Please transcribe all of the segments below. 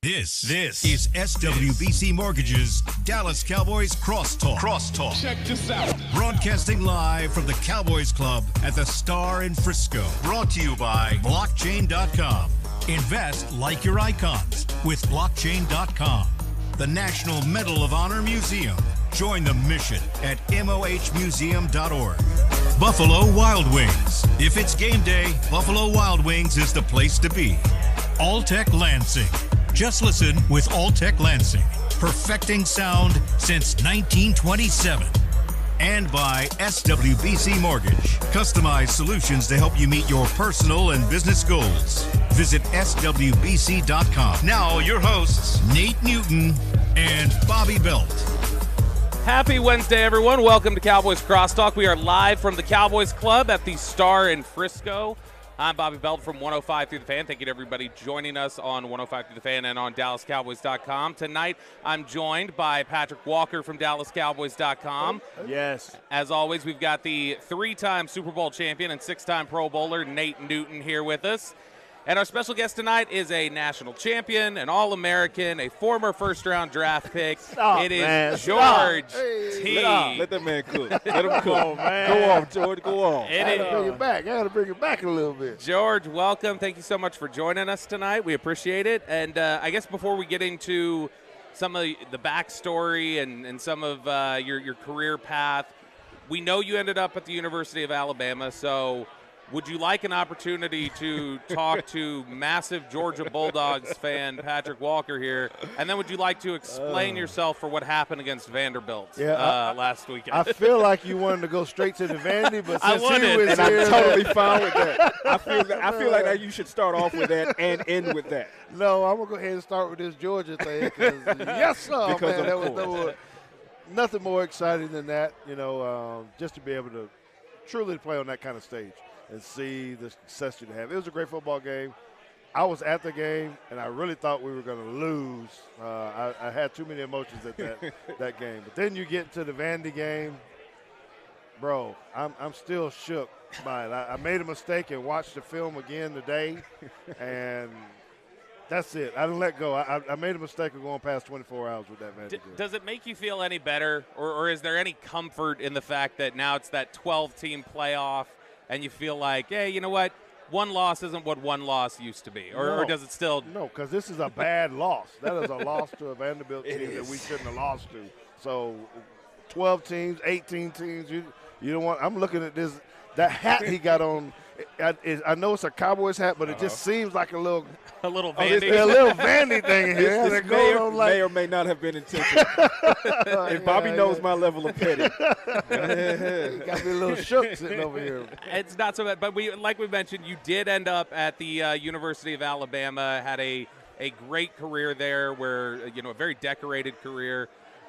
This is SWBC Mortgage's Dallas Cowboys Crosstalk. Check this out. Broadcasting live from the Cowboys Club at the Star in Frisco. Brought to you by Blockchain.com. Invest like your icons with Blockchain.com. The National Medal of Honor Museum. Join the mission at mohmuseum.org. Buffalo Wild Wings. If it's game day, Buffalo Wild Wings is the place to be. Alltech Lansing. Just listen with Alltech Lansing, perfecting sound since 1927. And by SWBC Mortgage, customized solutions to help you meet your personal and business goals. Visit SWBC.com. Now your hosts, Nate Newton and Bobby Belt. Happy Wednesday, everyone. Welcome to Cowboys Crosstalk. We are live from the Cowboys Club at the Star in Frisco. I'm Bobby Belt from 105 Through the Fan. Thank you to everybody joining us on 105 Through the Fan and on DallasCowboys.com. Tonight, I'm joined by Patrick Walker from DallasCowboys.com. Yes. As always, we've got the three-time Super Bowl champion and six-time Pro Bowler Nate Newton here with us. And our special guest tonight is a national champion, an All-American, a former first-round draft pick. It is George Teague. Let that man cook. Let him cook. Oh, man. Go on, George. Go on. I got to bring it back a little bit. George, welcome. Thank you so much for joining us tonight. We appreciate it. And I guess before we get into some of the backstory and some of your career path, we know you ended up at the University of Alabama, so would you like an opportunity to talk to massive Georgia Bulldogs fan Patrick Walker here? And then would you like to explain yourself for what happened against Vanderbilt last weekend? I feel like you wanted to go straight to the vanity, but since he was And here, I'm totally fine with that. I feel like you should start off with that and end with that. No, I'm going to go ahead and start with this Georgia thing. Yes, sir, Because man. of That was nothing more exciting than that, just to be able to truly play on that kind of stage and see the success you have. It was a great football game. I was at the game, and I really thought we were going to lose. I had too many emotions at that game. But then you get to the Vandy game, bro, I'm still shook by it. I made a mistake and watched the film again today, and that's it. I didn't let go. I made a mistake of going past 24 hours with that Vandy game. Does it make you feel any better, or is there any comfort in the fact that now it's that 12-team playoff, and you feel like, hey, you know what? One loss isn't what one loss used to be. Or does it still? No, because this is a bad loss. That is a loss to a Vanderbilt team that we shouldn't have lost to. So 12 teams, 18 teams, you don't want – I'm looking at this – that hat he got on, I know it's a Cowboys hat, but it just seems like a little – a little Vandy. a little Vandy thing in here. This may or may not have been intentional. And Bobby knows my level of petty. He got me a little shook sitting over here. It's not so bad, but like we mentioned, you did end up at the University of Alabama, had a great career there, where a very decorated career.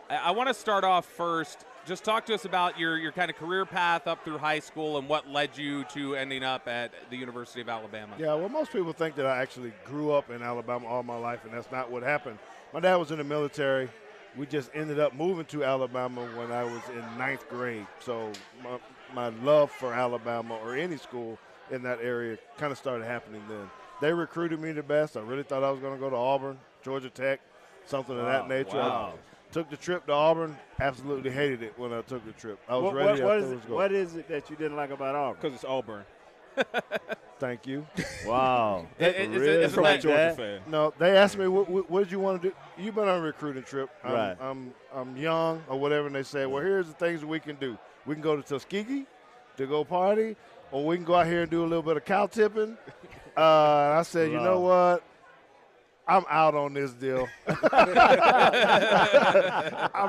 I want to start off first. Just talk to us about your kind of career path up through high school and what led you to ending up at the University of Alabama. Yeah, well, most people think that I actually grew up in Alabama all my life, and that's not what happened. My dad was in the military. We just ended up moving to Alabama when I was in ninth grade. So my love for Alabama or any school in that area kind of started happening then. They recruited me the best. I really thought I was going to go to Auburn, Georgia Tech, something of that nature. Wow. Took the trip to Auburn. Absolutely hated it when I took the trip. I was ready. What is it that you didn't like about Auburn? Because it's Auburn. Thank you. Wow. It's from like a Georgia fan. No, they asked me, what did you want to do? You've been on a recruiting trip. Right. I'm young or whatever, and they said, well, here's the things that we can do. We can go to Tuskegee to go party, or we can go out here and do a little bit of cow tipping. And I said, you know what? I'm out on this deal. I'm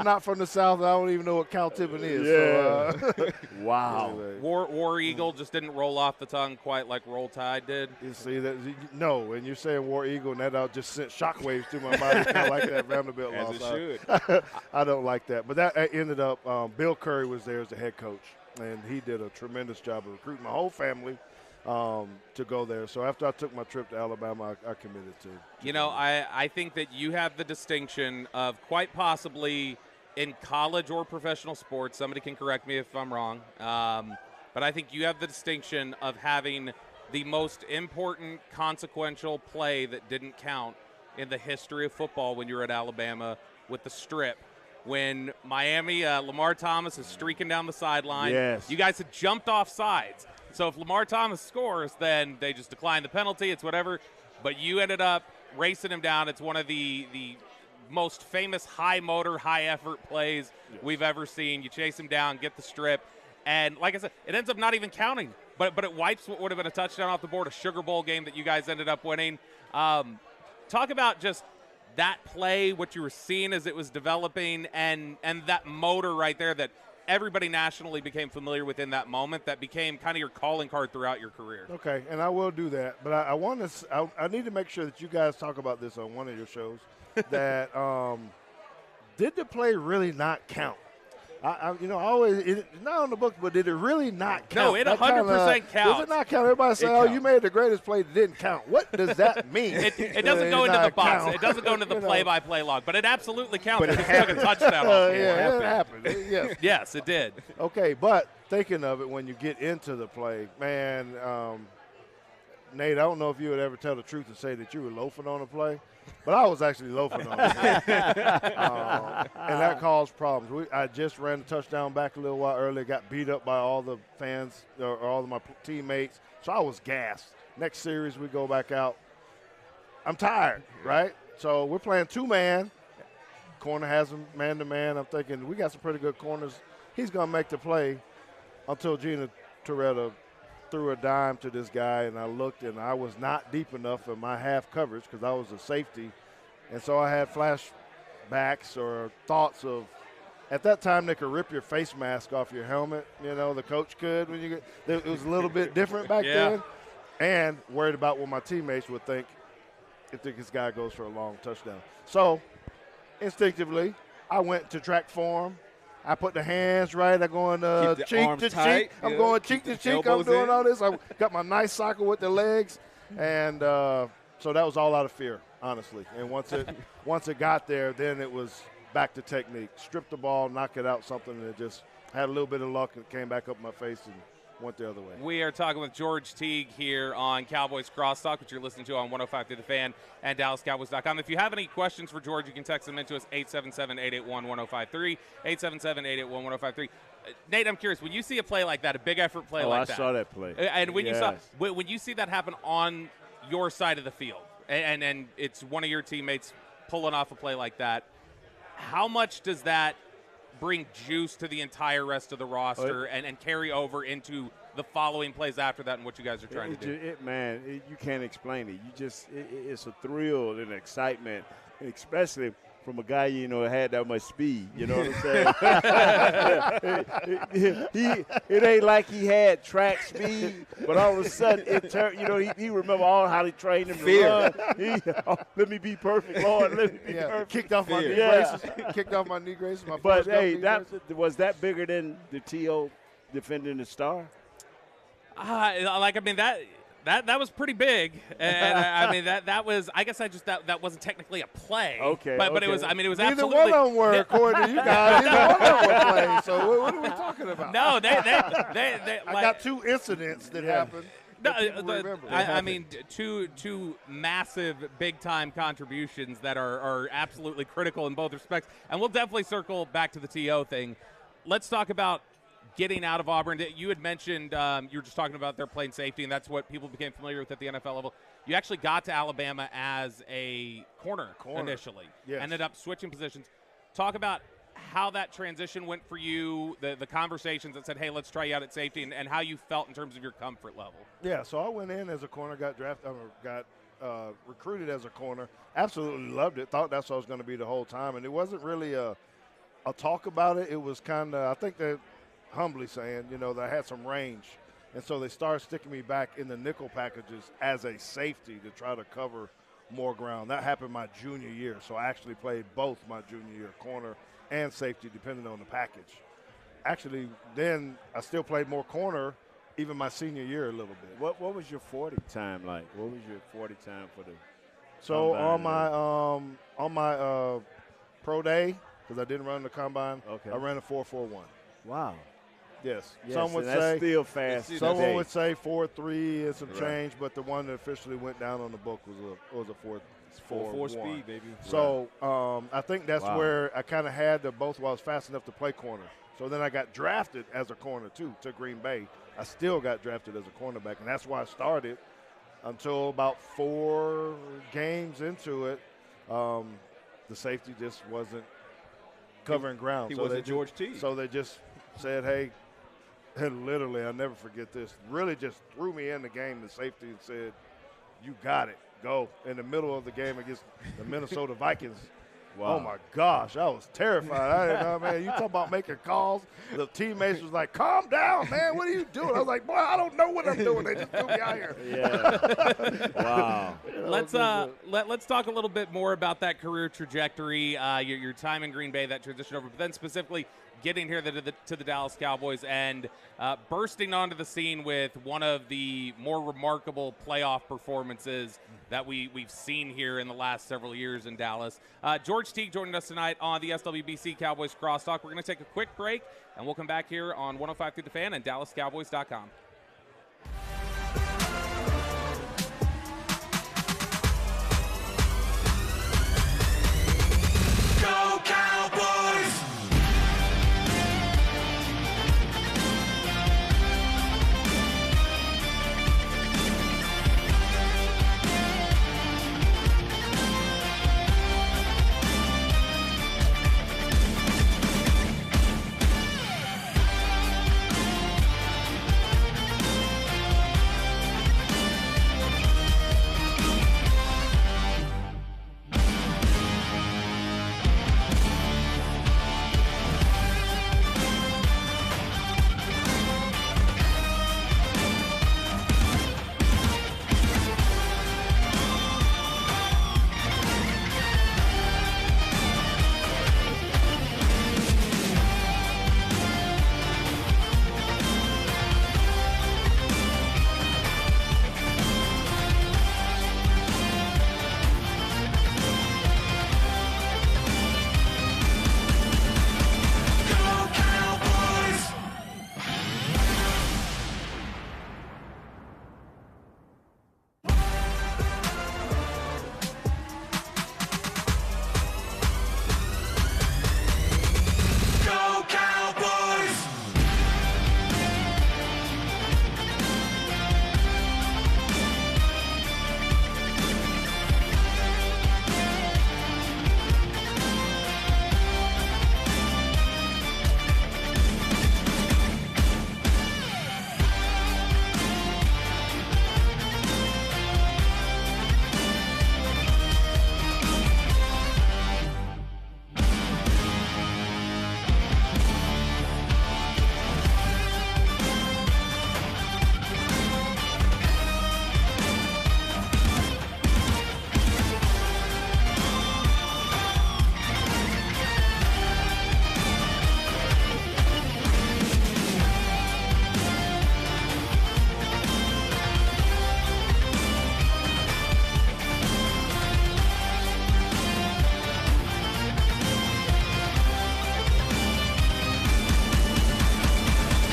not from the South. I don't even know what cow tipping is. Yeah. So, wow. Anyway. War Eagle just didn't roll off the tongue quite like Roll Tide did. You see that? No, and you're saying War Eagle, and that just sent shockwaves through my body. Kind of like that Vanderbilt As loss. it should. I don't like that. But that ended up, Bill Curry was there as the head coach, and he did a tremendous job of recruiting my whole family to go there. So after I took my trip to Alabama, I committed to I think that you have the distinction of quite possibly in college or professional sports, somebody can correct me if I'm wrong, but I think you have the distinction of having the most important consequential play that didn't count in the history of football when you were at Alabama with the strip. When Miami, Lamar Thomas is streaking down the sideline. Yes. You guys had jumped off sides. So if Lamar Thomas scores, then they just decline the penalty. It's whatever. But you ended up racing him down. It's one of the most famous high-motor, high-effort plays we've ever seen. You chase him down, get the strip. And like I said, it ends up not even counting. But it wipes what would have been a touchdown off the board, a Sugar Bowl game that you guys ended up winning. Talk about just that play, what you were seeing as it was developing, and that motor right there that everybody nationally became familiar with in that moment, that became kind of your calling card throughout your career. Okay, and I will do that. But I need to make sure that you guys talk about this on one of your shows, that did the play really not count? I always, it's not on the books, but did it really not count? No, it 100% counts. Does it not count? Everybody say, you made the greatest play that didn't count. What does that mean? It doesn't go into the box. Count. It doesn't go into the play-by-play log, but it absolutely counts. But it because it took a touchdown off the board. It happened. Yes. Yes, it did. Okay, but thinking of it when you get into the play, man, Nate, I don't know if you would ever tell the truth and say that you were loafing on the play, but I was actually loafing on the play. And that caused problems. I just ran the touchdown back a little while earlier, got beat up by all the fans or all of my teammates, so I was gassed. Next series, we go back out. I'm tired, right? So we're playing two-man. Corner has him man-to-man. I'm thinking we got some pretty good corners. He's going to make the play until Gina Toretta threw a dime to this guy, and I looked, and I was not deep enough in my half coverage because I was a safety. And so I had flashbacks or thoughts of, at that time, they could rip your face mask off your helmet. The coach could when you get – it was a little bit different back then. And worried about what my teammates would think if this guy goes for a long touchdown. So, instinctively, I went to track form. I put the hands right. I'm going cheek to cheek. I'm going cheek to cheek. I'm doing all this. I got my nice cycle with the legs. And so that was all out of fear, honestly. And once it got there, then it was back to technique. Strip the ball, knock it out, something, and it just had a little bit of luck and it came back up my face and went the other way. We are talking with George Teague here on Cowboys Crosstalk, which you're listening to on 105 through the Fan and DallasCowboys.com. If you have any questions for George, you can text them into us, 877-881-1053, 877-881-1053. Nate, I'm curious, when you see a play like that, a big effort play like that. I saw that play. And when you see that happen on your side of the field, and it's one of your teammates pulling off a play like that, how much does that bring juice to the entire rest of the roster and carry over into the following plays after that and what you guys are trying to do? You can't explain it. It's a thrill and excitement, especially from a guy, had that much speed. You know what I'm saying? It ain't like he had track speed, but all of a sudden it turned, he remember all how he trained him to run. Let me be perfect, Lord. Let me be perfect. Kicked off my knee braces. Kicked off my knee braces. But, was that bigger than the T.O. defending the star? That was pretty big, and that was. I guess that wasn't technically a play. Okay, but it was. It was neither absolutely. Neither one of them were, according to you guys. Neither one of them were playing. So what are we talking about? No, they I got two incidents that happened. Two massive, big-time contributions that are absolutely critical in both respects, and we'll definitely circle back to the T.O. thing. Let's talk about getting out of Auburn. You had mentioned you were just talking about their playing safety, and that's what people became familiar with at the NFL level. You actually got to Alabama as a corner. Initially. Yes. Ended up switching positions. Talk about how that transition went for you, the conversations that said, hey, let's try you out at safety, and how you felt in terms of your comfort level. Yeah, so I went in as a corner, got recruited as a corner, absolutely loved it, thought that's what I was going to be the whole time, and it wasn't really a talk about it. It was kind of, I think that humbly saying, that I had some range. And so they started sticking me back in the nickel packages as a safety to try to cover more ground. That happened my junior year. So I actually played both my junior year, corner and safety, depending on the package. Actually, then I still played more corner even my senior year a little bit. What was your 40 time like? What was your 40 time for the So on my pro day, because I didn't run the combine, okay, I ran a 4.41. Wow. Yes. Yes, Some would and that's say still fast. someone today. would say 4.3 and some Right. change, but the one that officially went down on the book was a 4.4 speed, baby. So I think that's Wow. where I kind of had the both while I was fast enough to play corner. So then I got drafted as a corner too to Green Bay. I still got drafted as a cornerback, and that's why I started until about 4 games into it. The safety just wasn't covering ground. He So wasn't they George Teague. So they just said, hey, and literally, I'll never forget this, really just threw me in the game, the safety, and said, you got it, go. In the middle of the game against the Minnesota Vikings. Wow. Oh, my gosh, I was terrified. I didn't know, man, you talking about making calls. The teammates was like, calm down, man, what are you doing? I was like, boy, I don't know what I'm doing. They just threw me out here. Yeah. Wow. Let's talk a little bit more about that career trajectory, your time in Green Bay, that transition over, but then specifically getting here to the Dallas Cowboys and bursting onto the scene with one of the more remarkable playoff performances that we've seen here in the last several years in Dallas. George Teague joining us tonight on the SWBC Cowboys Crosstalk. We're going to take a quick break, and we'll come back here on 105 through the Fan and DallasCowboys.com. Go Cowboys! Go Cowboys! Go Cowboys!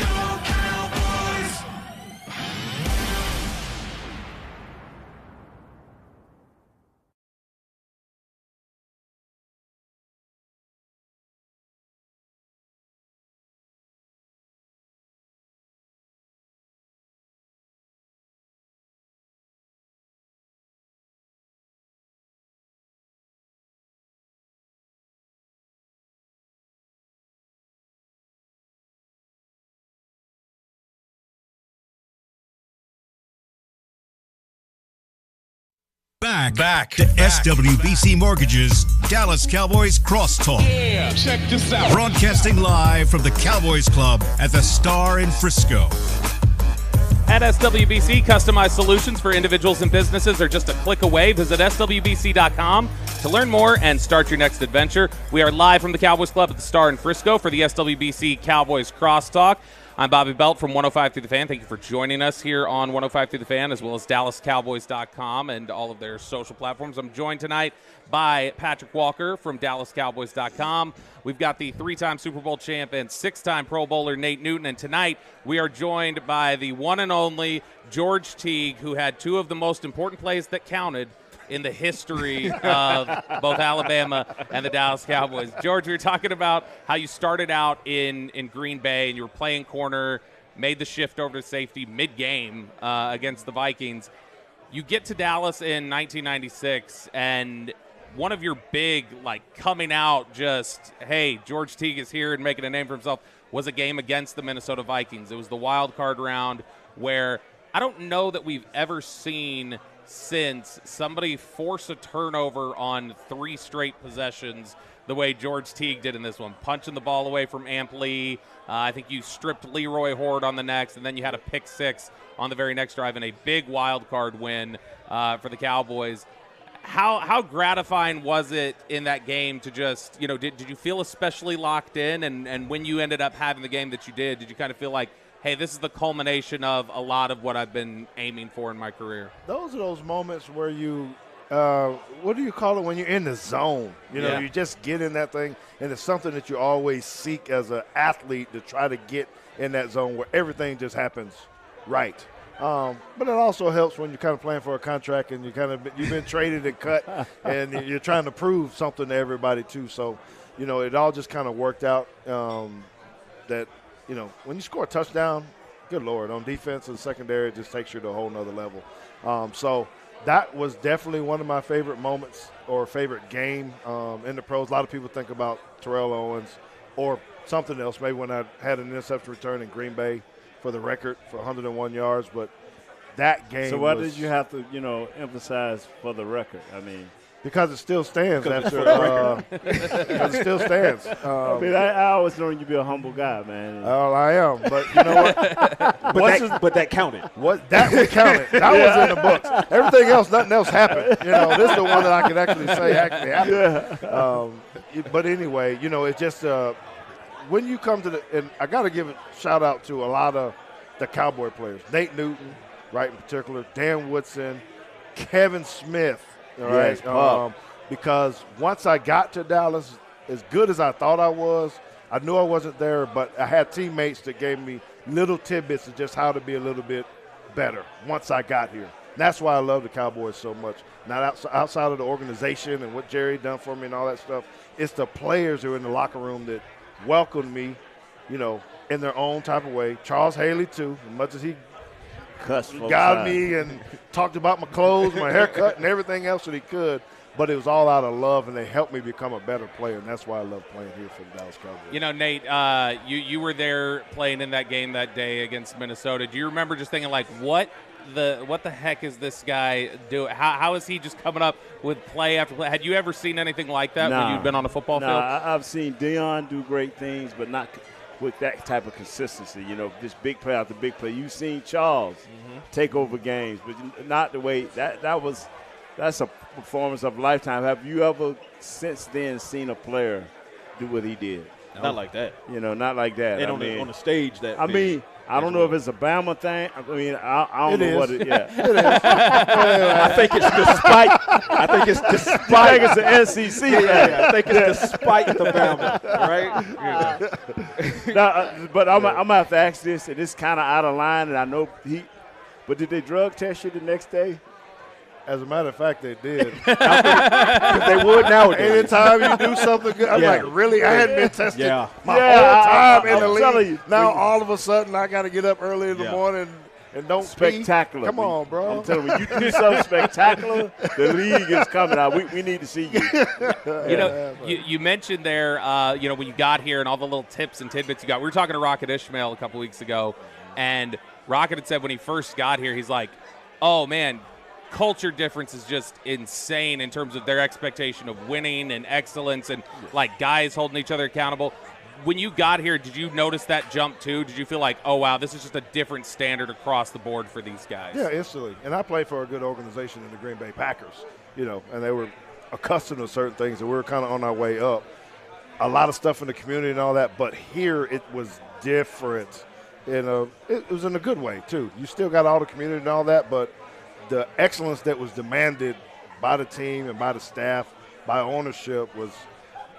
Go Cowboys! Back to SWBC Mortgage's Dallas Cowboys Crosstalk. Yeah, check this out. Broadcasting live from the Cowboys Club at the Star in Frisco. At SWBC, customized solutions for individuals and businesses are just a click away. Visit SWBC.com to learn more and start your next adventure. We are live from the Cowboys Club at the Star in Frisco for the SWBC Cowboys Crosstalk. I'm Bobby Belt from 105 Through the Fan. Thank you for joining us here on 105 Through the Fan, as well as DallasCowboys.com and all of their social platforms. I'm joined tonight by Patrick Walker from DallasCowboys.com. We've got the 3-time Super Bowl champ and 6-time Pro Bowler Nate Newton. And tonight we are joined by the one and only George Teague, who had 2 of the most important plays that counted in the history of both Alabama and the Dallas Cowboys. George, we were talking about how you started out in Green Bay and you were playing corner, made the shift over to safety mid-game against the Vikings. You get to Dallas in 1996, and one of your big, coming out just, hey, George Teague is here and making a name for himself, was a game against the Minnesota Vikings. It was the wild card round where I don't know that we've ever seen since somebody force a turnover on 3 straight possessions the way George Teague did in this one, punching the ball away from Amp Lee. I think you stripped Leroy Horde on the next, and then you had a pick 6 on the very next drive and a big wild card win for the Cowboys. How gratifying was it in that game to just, did you feel especially locked in? And when you ended up having the game that you did you kind of feel like, hey, this is the culmination of a lot of what I've been aiming for in my career? Those are those moments where you, what do you call it when you're in the zone? You just get in that thing, and it's something that you always seek as an athlete to try to get in that zone where everything just happens right. But it also helps when you're kind of playing for a contract and you've been traded and cut, and you're trying to prove something to everybody too. So, it all just kind of worked out that. When you score a touchdown, good Lord, on defense and secondary, it just takes you to a whole nother level. So that was definitely one of my favorite moments or favorite game in the pros. A lot of people think about Terrell Owens or something else, maybe when I had an interception return in Green Bay for the record for 101 yards. But that game So why did you have to, emphasize for the record? I mean – because it still stands after because it still stands. I always known you be a humble guy, man. Oh, I am. But you know what? But that counted. That one counted. That was in the books. Everything else, nothing else happened. This is the one that I can actually say happened. Yeah. But anyway, it's just when you come to and I got to give a shout out to a lot of the Cowboy players. Nate Newton, right, in particular, Dan Woodson, Kevin Smith. All right, yes, because once I got to Dallas, as good as I thought I was, I knew I wasn't there, but I had teammates that gave me little tidbits of just how to be a little bit better once I got here. And that's why I love the Cowboys so much. Not outside of the organization and what Jerry done for me and all that stuff. It's the players who are in the locker room that welcomed me, in their own type of way. Charles Haley, too, as much as he got me and talked about my clothes, my haircut, and everything else that he could. But it was all out of love, and they helped me become a better player, and that's why I love playing here for the Dallas Cowboys. Nate, you were there playing in that game that day against Minnesota. Do you remember just thinking, what the heck is this guy doing? How is he just coming up with play after play? Had you ever seen anything like that when you'd been on a football field? I've seen Deion do great things, but not with that type of consistency, just big play after big play. You've seen Charles take over games, but not the way that's a performance of a lifetime. Have you ever since then seen a player do what he did? Not like that. Not like that. And on the stage that. I don't know if it's a Bama thing. I don't know what it is. Yeah. It is. I think it's despite. I think it's despite. I think it's the SEC thing. I think it's despite the Bama, right? But I'm going to have to ask this, and it's kind of out of line, and I know but did they drug test you the next day? As a matter of fact, they did. Because they would nowadays. Anytime you do something good, I'm like, really? I hadn't been tested my whole time in the league. Now all of a sudden I got to get up early in the morning and don't spectacular. Come on, bro. I'm telling you, you do something spectacular, the league is coming out. We need to see you. You mentioned there, when you got here and all the little tips and tidbits you got. We were talking to Rocket Ishmael a couple weeks ago, and Rocket had said when he first got here, he's like, oh, man, culture difference is just insane in terms of their expectation of winning and excellence and, guys holding each other accountable. When you got here, did you notice that jump too? Did you feel like, oh, wow, this is just a different standard across the board for these guys? Yeah, instantly. And I played for a good organization in the Green Bay Packers, and they were accustomed to certain things, and we were kind of on our way up. A lot of stuff in the community and all that, but here it was different. it was in a good way, too. You still got all the community and all that, but the excellence that was demanded by the team and by the staff, by ownership, was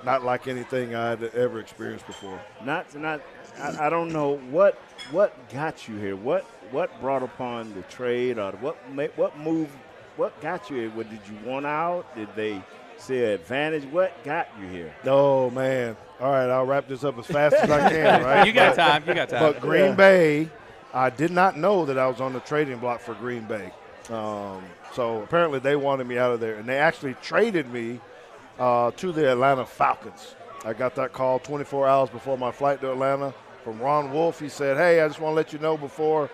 not like anything I'd ever experienced before. I don't know what got you here. What brought upon the trade, or what got you here? What did you want out? Did they say advantage? What got you here? Oh, man. All right, I'll wrap this up as fast as I can, right? You got time. But Green Bay, I did not know that I was on the trading block for Green Bay. So apparently they wanted me out of there, and they actually traded me to the Atlanta Falcons. I got that call 24 hours before my flight to Atlanta from Ron Wolf. He said, hey, I just want to let you know before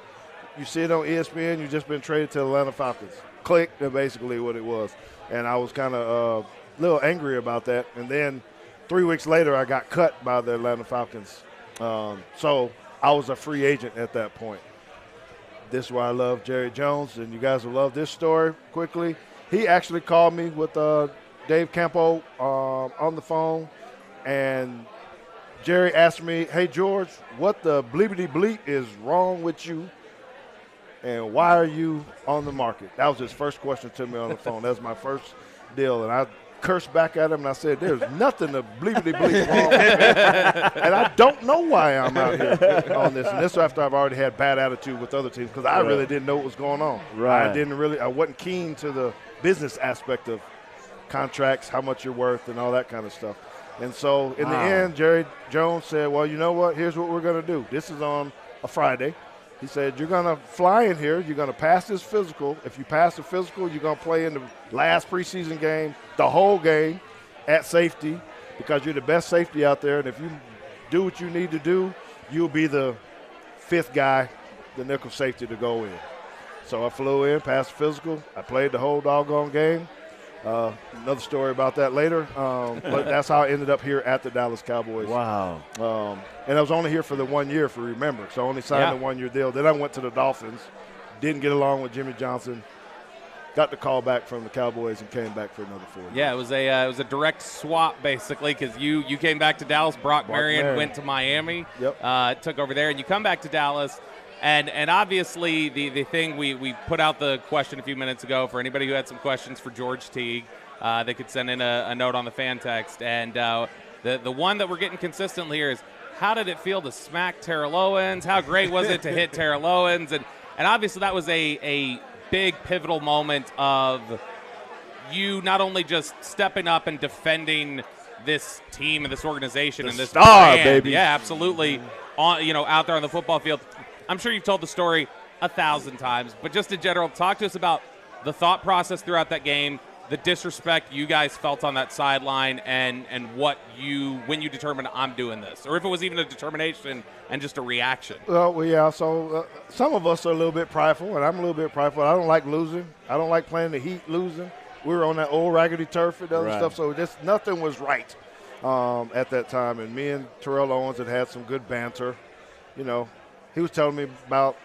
you see it on ESPN, you've just been traded to the Atlanta Falcons. Click, that's basically what it was. And I was kind of a little angry about that. And then 3 weeks later, I got cut by the Atlanta Falcons. So I was a free agent at that point. This is why I love Jerry Jones, and you guys will love this story quickly. He actually called me with Dave Campo on the phone, and Jerry asked me, hey, George, what the bleepity bleep is wrong with you, and why are you on the market? That was his first question to me on the phone. That was my first deal, and I cursed back at him, and I said, there's nothing to bleepity bleep wrong with me, and I don't know why I'm out here on this. And this after I've already had bad attitude with other teams because I really didn't know what was going on. Right. I wasn't keen to the business aspect of contracts, how much you're worth, and all that kind of stuff. And so in the end, Jerry Jones said, well, you know what? Here's what we're going to do. This is on a Friday. He said, you're going to fly in here. You're going to pass this physical. If you pass the physical, you're going to play in the last preseason game, the whole game at safety, because you're the best safety out there. And if you do what you need to do, you'll be the fifth guy, the nickel safety, to go in. So I flew in, passed the physical. I played the whole doggone game. Another story about that later. But that's how I ended up here at the Dallas Cowboys. Wow. And I was only here for the 1 year, for remember. So I only signed the 1 year deal. Then I went to the Dolphins, didn't get along with Jimmy Johnson, got the call back from the Cowboys, and came back for another 4 years. Yeah, it was a direct swap basically, because you came back to Dallas. Brock Marion went to Miami. Yep. Took over there, and you come back to Dallas. And obviously the thing we put out the question a few minutes ago for anybody who had some questions for George Teague, they could send in a note on the fan text. And the one that we're getting consistently here is, how did it feel to smack Terrell Owens? How great was it to hit Terrell Owens? And obviously that was a big pivotal moment of you not only just stepping up and defending this team and this organization and this star, brand. baby. Yeah, absolutely. Out there on the football field. I'm sure you've told the story 1,000 times, but just in general, talk to us about the thought process throughout that game, the disrespect you guys felt on that sideline, and when you determined I'm doing this, or if it was even a determination and just a reaction. Well, yeah. So some of us are a little bit prideful, and I'm a little bit prideful. I don't like losing. I don't like playing the Heat losing. We were on that old raggedy turf and other stuff, so just nothing was right at that time. And me and Terrell Owens had some good banter, He was telling me about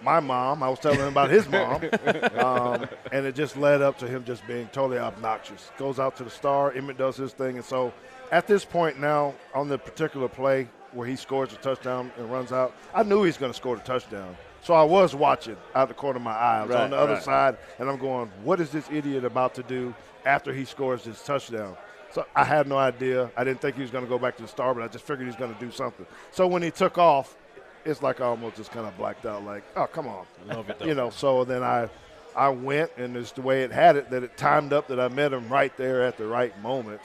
my mom. I was telling him about his mom. And it just led up to him just being totally obnoxious. Goes out to the star. Emmett does his thing. And so at this point now, on the particular play where he scores a touchdown and runs out, I knew he was going to score the touchdown. So I was watching out the corner of my eye. I was on the other side, and I'm going, what is this idiot about to do after he scores his touchdown? So I had no idea. I didn't think he was going to go back to the star, but I just figured he was going to do something. So when he took off, it's like I almost just kind of blacked out, like, oh, come on. Love it, though. So then I went, and it's the way it had it, that it timed up that I met him right there at the right moment.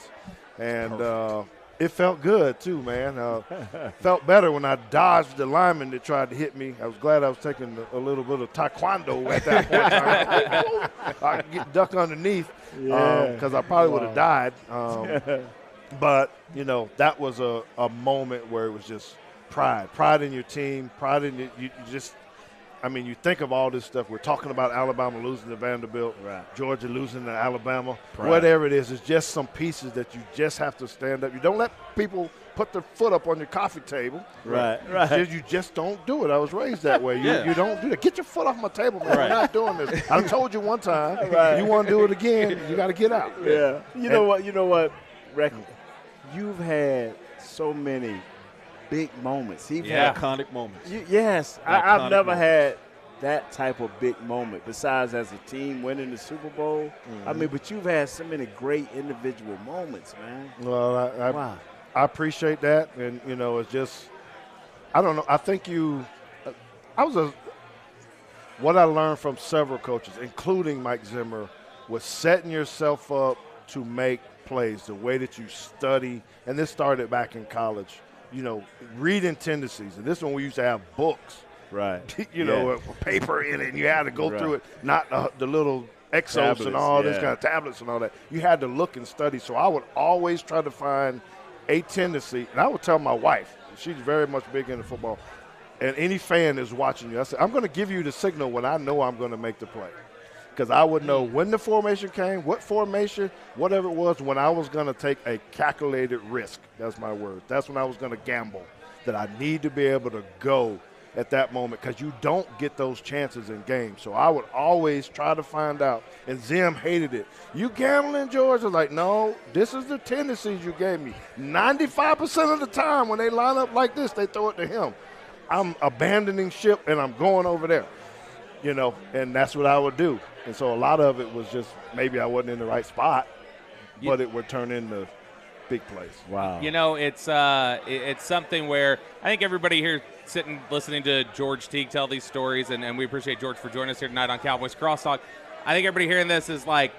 And it felt good, too, man. Felt better when I dodged the lineman that tried to hit me. I was glad I was taking a little bit of taekwondo at that point. I could get duck underneath because I probably would have died. But, that was a moment where it was just pride in your team, pride in you just, you think of all this stuff. We're talking about Alabama losing to Vanderbilt, Georgia losing to Alabama, whatever it is. It's just some pieces that you just have to stand up. You don't let people put their foot up on your coffee table. Right. You just don't do it. I was raised that way. You don't do that. Get your foot off my table, man. We're not doing this. I told you one time. You want to do it again, you got to get out. Yeah. You know what, Rex? You've had so many big moments. Iconic moments. Yes. Iconic I've never moments. had that type of big moment besides as a team winning the Super Bowl. I mean, but you've had so many great individual moments, man. Well, Wow. I appreciate that, and it's just I don't know. I think what I learned from several coaches, including Mike Zimmer, was setting yourself up to make plays the way that you study. And this started back in college. Reading tendencies, and this is when we used to have books. Right. Paper in it, and you had to go Right. through it, not the little exos Tablets, and all this yeah. kind of tablets and all that. You had to look and study. So I would always try to find a tendency, and I would tell my wife, she's very much big into football, and any fan is watching you, I said, I'm going to give you the signal when I know I'm going to make the play. Because I would know when the formation came, what formation, whatever it was, when I was going to take a calculated risk. That's my word. That's when I was going to gamble, that I need to be able to go at that moment, because you don't get those chances in games. So I would always try to find out, and Zim hated it. You gambling, George? I was like, no, this is the tendencies you gave me. 95% of the time when they line up like this, they throw it to him. I'm abandoning ship, and I'm going over there, and that's what I would do. And so a lot of it was just maybe I wasn't in the right spot, but it would turn into big plays. Wow. It's something where I think everybody here sitting listening to George Teague tell these stories, and we appreciate George for joining us here tonight on Cowboys Crosstalk. I think everybody hearing this is like,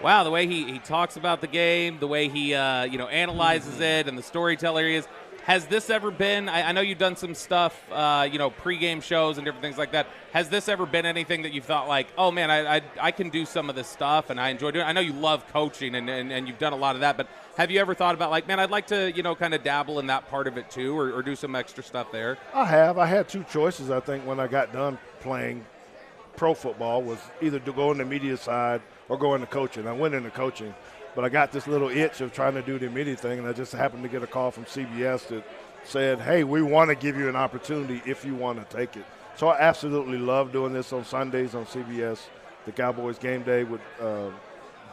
wow, the way he talks about the game, the way he analyzes it, and the storyteller he is. Has this ever been, I know you've done some stuff, pregame shows and different things like that. Has this ever been anything that you've thought like, oh, man, I can do some of this stuff and I enjoy doing it? I know you love coaching and you've done a lot of that, but have you ever thought about like, man, I'd like to, kind of dabble in that part of it too, or do some extra stuff there? I have. I had two choices, I think, when I got done playing pro football, was either to go in the media side or go into coaching. I went into coaching. But I got this little itch of trying to do the media thing, and I just happened to get a call from CBS that said, hey, we want to give you an opportunity if you want to take it. So I absolutely love doing this on Sundays on CBS, the Cowboys Game Day with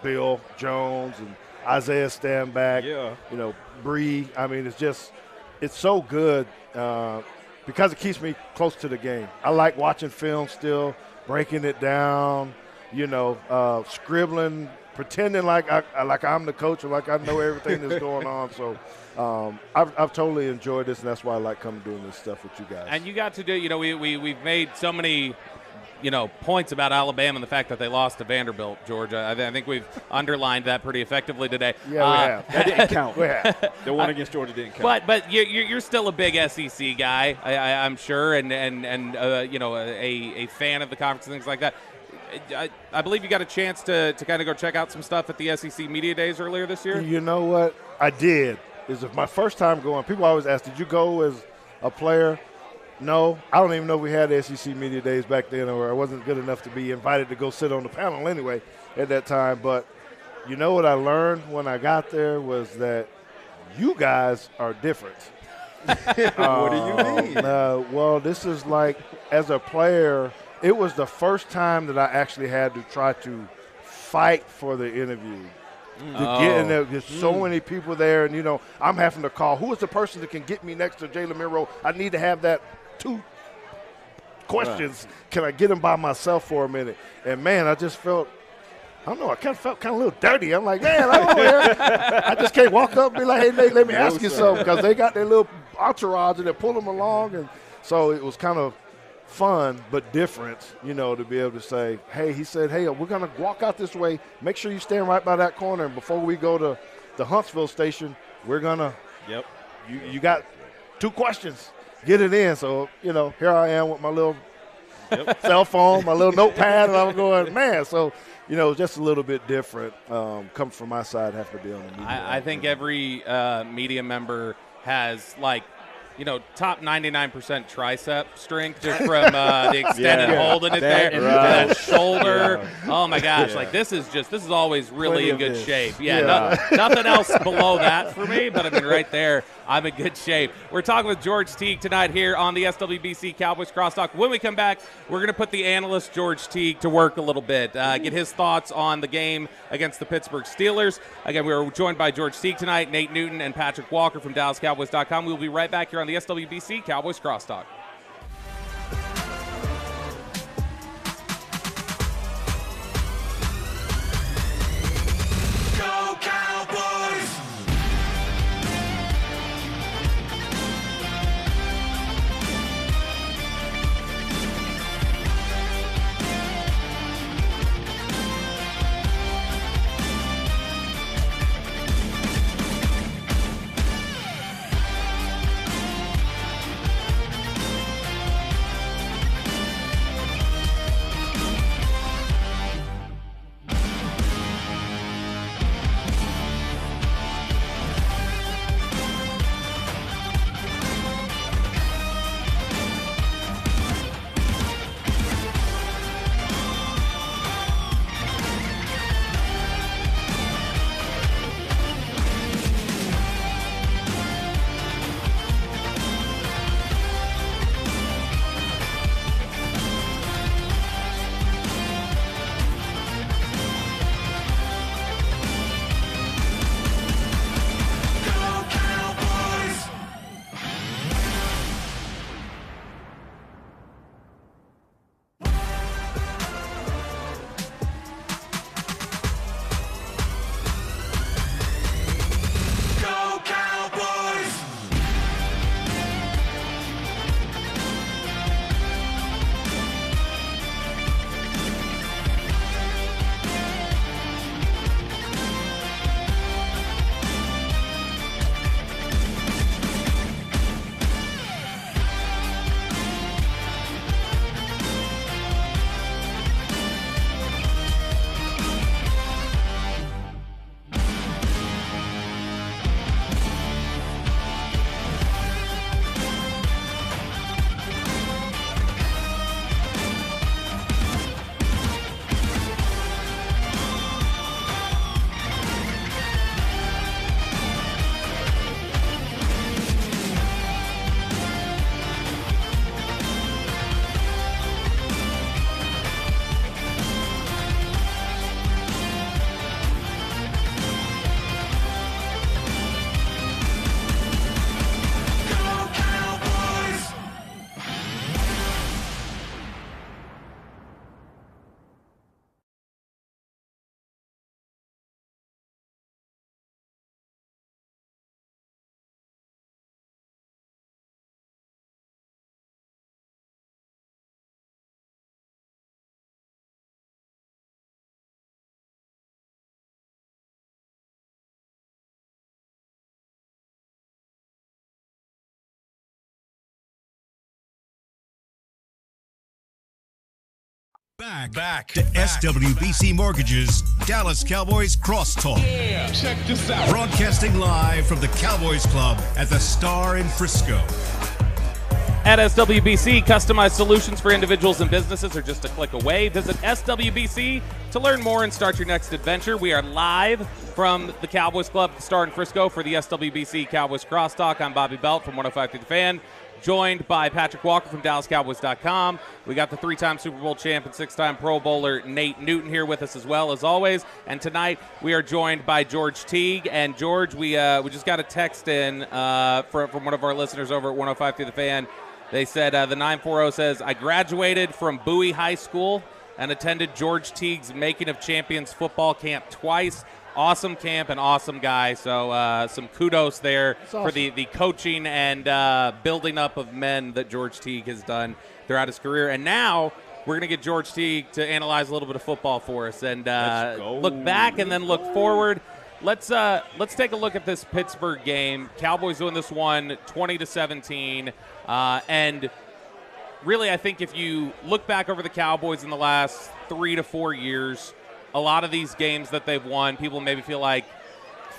Bill Jones and Isaiah Stanback, Bree. I mean, it's so good because it keeps me close to the game. I like watching film still, breaking it down, scribbling, pretending like I'm the coach or like I know everything that's going on. So I've totally enjoyed this, and that's why I like coming doing this stuff with you guys. And you got to do, we've made so many, points about Alabama and the fact that they lost to Vanderbilt, Georgia. I think we've underlined that pretty effectively today. Yeah, we have. That didn't count. We have. The one against Georgia didn't count. But you're still a big SEC guy, I'm sure, and a fan of the conference and things like that. I believe you got a chance to kind of go check out some stuff at the SEC Media Days earlier this year. You know what? I did. It was my first time going. People always ask, did you go as a player? No. I don't even know if we had SEC Media Days back then, or I wasn't good enough to be invited to go sit on the panel anyway at that time. But you know what I learned when I got there was that you guys are different. What do you mean? Well, this is like, as a player, it was the first time that I actually had to try to fight for the interview. To get in there, there's so many people there, and I'm having to call. Who is the person that can get me next to Jalen Milroe? I need to have that 2 questions. Right. Can I get him by myself for a minute? And man, I just felt, I don't know, I kind of felt a little dirty. I'm like, man, I just can't walk up and be like, hey, Nate, let me ask you something, because they got their little entourage and they pull them along, and so it was kind of fun but different, to be able to say, hey, he said, hey, we're going to walk out this way. Make sure you stand right by that corner. And before we go to the Huntsville station, we're going to, you got 2 questions. Get it in. So, here I am with my little cell phone, my little notepad, and I'm going, man. So, just a little bit different coming from my side, have to be on the media. I think every media member has, top 99% tricep strength just from the extended holding it there. Right. That shoulder. Yeah. Oh, my gosh. Like, this is always really in good shape. Yeah, nothing else below that for me, but, I mean, right there. I'm in good shape. We're talking with George Teague tonight here on the SWBC Cowboys Crosstalk. When we come back, we're going to put the analyst George Teague to work a little bit, get his thoughts on the game against the Pittsburgh Steelers. Again, we are joined by George Teague tonight, Nate Newton, and Patrick Walker from DallasCowboys.com. We'll be right back here on the SWBC Cowboys Crosstalk. Go Cowboys! Go Cowboys! Go Cowboys! Go Cowboys! Back to SWBC Mortgage's Dallas Cowboys Crosstalk. Yeah, check this out. Broadcasting live from the Cowboys Club at the Star in Frisco. At SWBC, customized solutions for individuals and businesses are just a click away. Visit SWBC to learn more and start your next adventure. We are live from the Cowboys Club, the Star in Frisco, for the SWBC Cowboys Crosstalk. I'm Bobby Belt from 105 to the Fan, joined by Patrick Walker from DallasCowboys.com. We got the three-time Super Bowl champ and six-time Pro Bowler Nate Newton here with us as well, as always. And tonight we are joined by George Teague. And George, we just got a text in from one of our listeners over at 105 to the Fan. They said the 940 says, I graduated from Bowie High School and attended George Teague's Making of Champions football camp twice. Awesome camp and awesome guy. So some kudos there for the coaching and building up of men that George Teague has done throughout his career. And now we're going to get George Teague to analyze a little bit of football for us and look back and then look forward. Let's take a look at this Pittsburgh game. Cowboys win this one 20-17. And really, I think if you look back over the Cowboys in the last 3 to 4 years, a lot of these games that they've won, people maybe feel like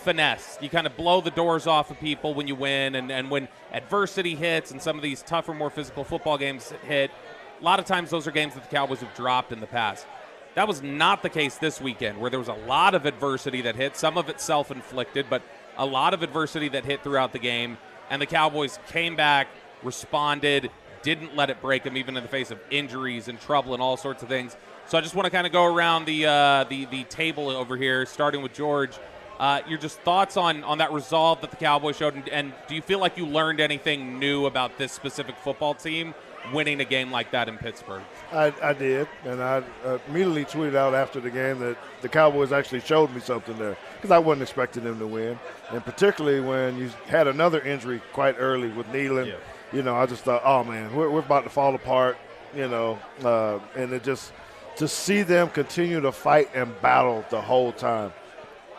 finesse. You kind of blow the doors off of people when you win, and when adversity hits and some of these tougher, more physical football games hit, a lot of times those are games that the Cowboys have dropped in the past. That was not the case this weekend, where there was a lot of adversity that hit, some of it self-inflicted, but a lot of adversity that hit throughout the game. and the Cowboys came back, responded, didn't let it break them even in the face of injuries and trouble and all sorts of things. So I just want to kind of go around the table over here, starting with George. Your just thoughts on that resolve that the Cowboys showed, and do you feel like you learned anything new about this specific football team winning a game like that in Pittsburgh? I did, and I immediately tweeted out after the game that the Cowboys actually showed me something there because I wasn't expecting them to win, and particularly when you had another injury quite early with Nealon. Yeah. You know, I just thought, oh, man, we're about to fall apart, you know, and it just to see them continue to fight and battle the whole time.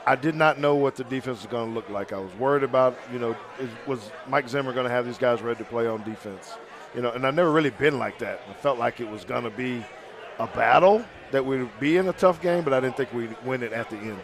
I did not know what the defense was going to look like. I was worried about, you know, was Mike Zimmer going to have these guys ready to play on defense? You know, and I've never really been like that. I felt like it was going to be a battle that would be in a tough game, but I didn't think we'd win it at the end.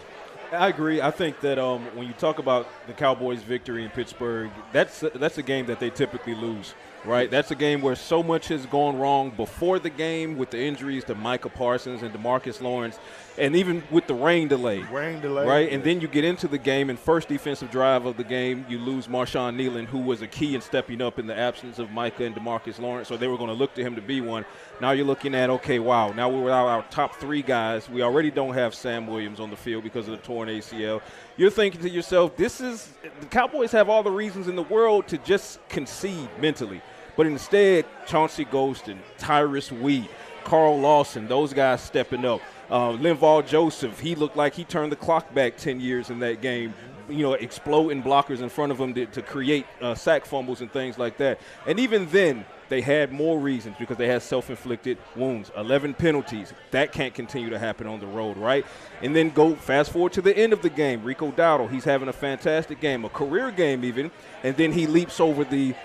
I agree. I think that when you talk about the Cowboys' victory in Pittsburgh, that's a game that they typically lose, right? That's a game where so much has gone wrong before the game with the injuries to Micah Parsons and DeMarcus Lawrence, and even with the rain delay. Right? Yeah. And then you get into the game, and first defensive drive of the game, you lose Marshawn Nealon, who was a key in stepping up in the absence of Micah and DeMarcus Lawrence, so they were going to look to him to be one. Now you're looking at, okay, wow, now we're without our top three guys. We already don't have Sam Williams on the field because of the torn ACL. You're thinking to yourself, the Cowboys have all the reasons in the world to just concede mentally. But instead, Chauncey Golston, Tyrus Wheat, Carl Lawson, those guys stepping up. Linval Joseph, he looked like he turned the clock back 10 years in that game, you know, exploding blockers in front of him to create sack fumbles and things like that. And even then, they had more reasons because they had self-inflicted wounds, 11 penalties. That can't continue to happen on the road, right? And then go fast forward to the end of the game. Rico Dowdle, he's having a fantastic game, a career game even, and then he leaps over the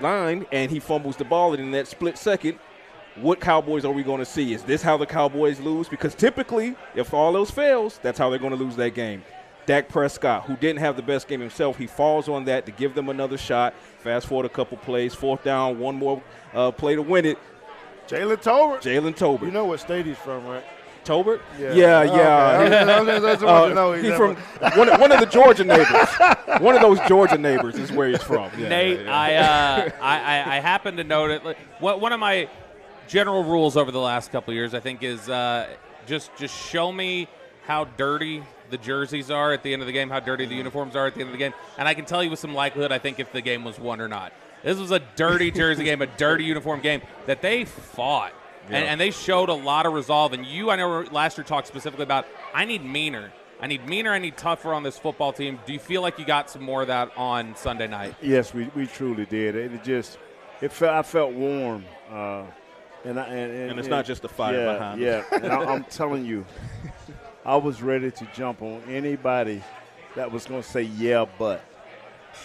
line and he fumbles the ball, and in that split second, what Cowboys are we going to see? Is this how the Cowboys lose? Because typically, if all else fails, that's how they're going to lose that game. Dak Prescott, who didn't have the best game himself, he falls on that to give them another shot. Fast forward a couple plays, fourth down, one more play to win it. Jalen Tolbert. You know what state he's from, right? Tolbert? Yeah. He's from one of the Georgia neighbors. One of those Georgia neighbors is where he's from. Yeah, Nate, I happen to note it. One of my general rules over the last couple of years, I think, is just show me how dirty the jerseys are at the end of the game, how dirty the uniforms are at the end of the game, and I can tell you with some likelihood, I think, if the game was won or not. This was a dirty jersey game, a dirty uniform game that they fought, and they showed a lot of resolve. And I know last year talked specifically about, I need meaner, I need tougher on this football team. Do you feel like you got some more of that on Sunday night? Yes, we truly did. I felt warm. And it's not just the fire behind us. Yeah, and I'm telling you, I was ready to jump on anybody that was going to say, yeah, but.